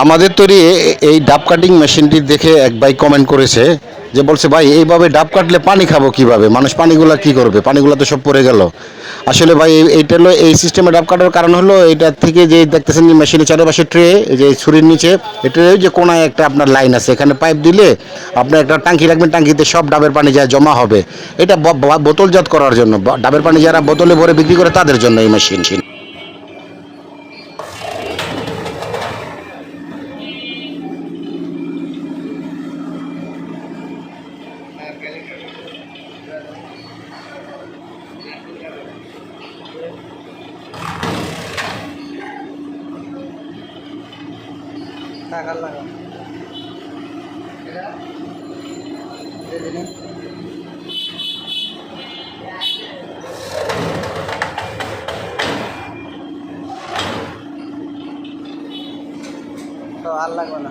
আমাদের তৈরি এই ডাব কাটিং মেশিনটি দেখে এক ভাই কমেন্ট করেছে, যে বলছে ভাই এইভাবে ডাব কাটলে পানি খাবো কিভাবে, মানুষ পানিগুলা কি করবে, পানিগুলা তো সব পড়ে গেল। আসলে ভাই এইটা হলো এই সিস্টেমে ডাব কাটার কারণ হলো এটার থেকে যে দেখতেছেন যে মেশিনের চারপাশে ট্রে, যে ছুরির নিচে এটা যে কোনায় একটা আপনার লাইন আছে, এখানে পাইপ দিলে আপনি একটা টাঙ্কি রাখবেন, টাঙ্কিতে সব ডাবের পানি যা জমা হবে। এটা বোতলজাত করার জন্য, ডাবের পানি যারা বোতলে ভরে বিক্রি করে তাদের জন্য এই মেশিন। টাকা লাগা এটা দিনে তো আর লাগবে না।